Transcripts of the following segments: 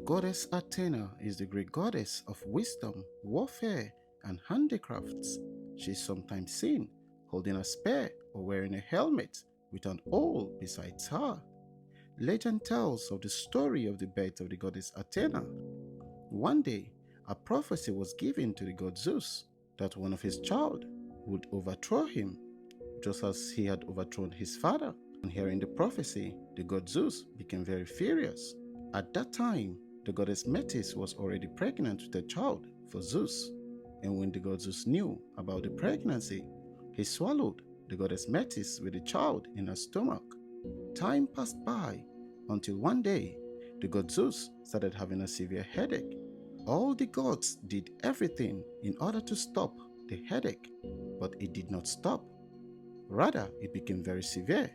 goddess Athena is the great goddess of wisdom, warfare, and handicrafts. She is sometimes seen holding a spear or wearing a helmet with an owl beside her. Legend tells of the story of the birth of the goddess Athena. One day, a prophecy was given to the god Zeus that one of his child would overthrow him, just as he had overthrown his father. On hearing the prophecy, the god Zeus became very furious. At that time, the goddess Metis was already pregnant with a child for Zeus, and when the god Zeus knew about the pregnancy, he swallowed the goddess Metis with the child in her stomach. Time passed by until one day, the god Zeus started having a severe headache. All the gods did everything in order to stop the headache, but it did not stop. Rather, it became very severe.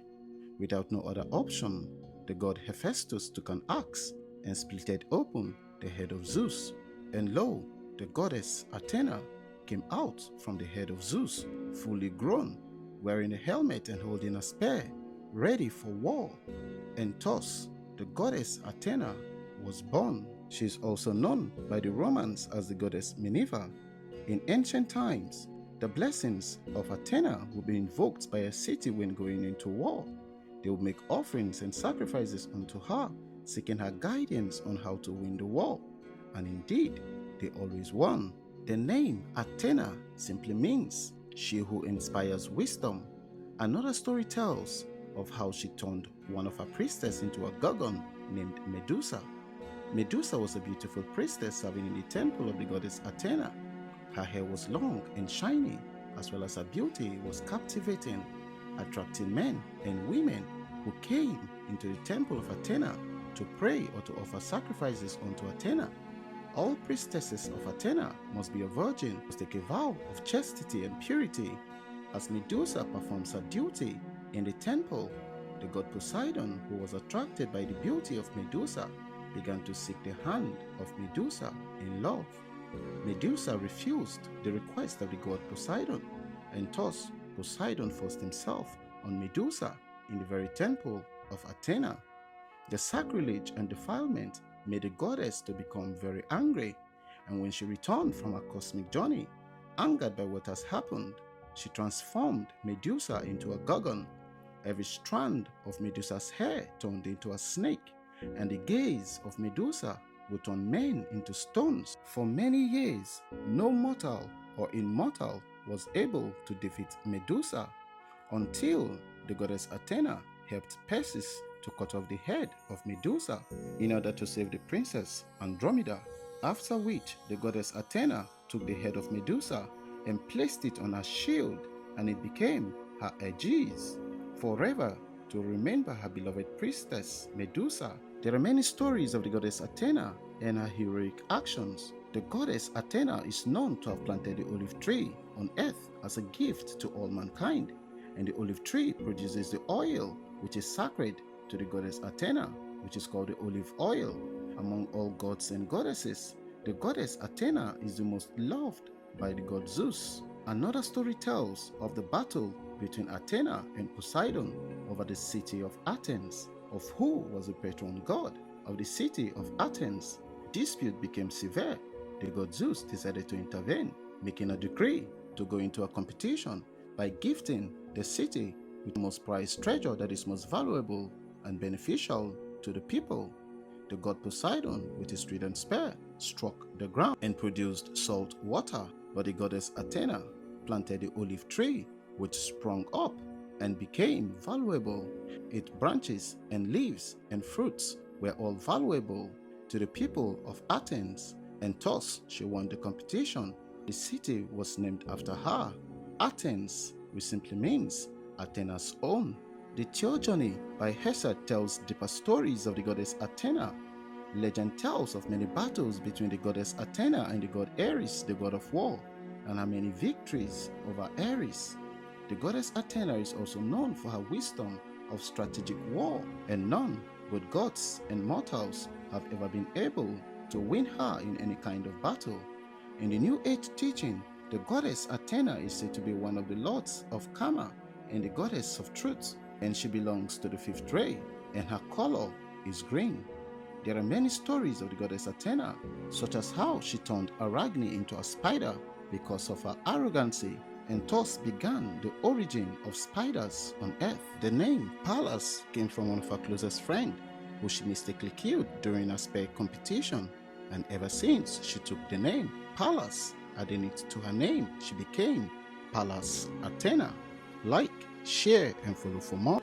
Without no other option, the god Hephaestus took an axe and split open the head of Zeus. And lo, the goddess Athena came out from the head of Zeus, fully grown, wearing a helmet and holding a spear, ready for war. And thus, the goddess Athena was born. She is also known by the Romans as the goddess Minerva. In ancient times, the blessings of Athena would be invoked by a city when going into war. They would make offerings and sacrifices unto her, seeking her guidance on how to win the war. And indeed, they always won. The name Athena simply means she who inspires wisdom. Another story tells of how she turned one of her priestesses into a gorgon named Medusa. Medusa was a beautiful priestess serving in the temple of the goddess Athena. Her hair was long and shiny, as well as her beauty was captivating, attracting men and women who came into the temple of Athena to pray or to offer sacrifices unto Athena. All priestesses of Athena must be a virgin, must take a vow of chastity and purity. As Medusa performs her duty in the temple, the god Poseidon, who was attracted by the beauty of Medusa, began to seek the hand of Medusa in love. Medusa refused the request of the god Poseidon, and thus Poseidon forced himself on Medusa in the very temple of Athena. The sacrilege and defilement made the goddess to become very angry, and when she returned from her cosmic journey, angered by what has happened, she transformed Medusa into a gorgon. Every strand of Medusa's hair turned into a snake, and the gaze of Medusa would turn men into stones. For many years, no mortal or immortal was able to defeat Medusa until the goddess Athena helped Perseus to cut off the head of Medusa in order to save the princess Andromeda. After which, the goddess Athena took the head of Medusa and placed it on her shield, and it became her aegis, forever to remember her beloved priestess Medusa. There are many stories of the goddess Athena and her heroic actions. The goddess Athena is known to have planted the olive tree on earth as a gift to all mankind, and the olive tree produces the oil which is sacred to the goddess Athena, which is called the olive oil. Among all gods and goddesses, the goddess Athena is the most loved by the god Zeus. Another story tells of the battle between Athena and Poseidon over the city of Athens, of who was the patron god of the city of Athens. Dispute became severe. The god Zeus decided to intervene, making a decree to go into a competition by gifting the city with the most prized treasure that is most valuable and beneficial to the people. The god Poseidon, with his trident spear, struck the ground and produced salt water, but the goddess Athena planted the olive tree, which sprung up and became valuable. Its branches and leaves and fruits were all valuable to the people of Athens, and thus she won the competition. The city was named after her, Athens, which simply means Athena's own. The Theogony by Hesiod tells deeper stories of the goddess Athena. Legend tells of many battles between the goddess Athena and the god Ares, the god of war, and her many victories over Ares. The goddess Athena is also known for her wisdom of strategic war, and none but gods and mortals have ever been able to win her in any kind of battle. In the New Age teaching, the goddess Athena is said to be one of the lords of Karma and the goddess of truth, and she belongs to the fifth ray, and her color is green. There are many stories of the goddess Athena, such as how she turned Arachne into a spider because of her arrogancy, and thus began the origin of spiders on Earth. The name Pallas came from one of her closest friends, who she mistakenly killed during a spear competition, and ever since she took the name Pallas. Adding it to her name, she became Pallas Athena. Like, share, and follow for more.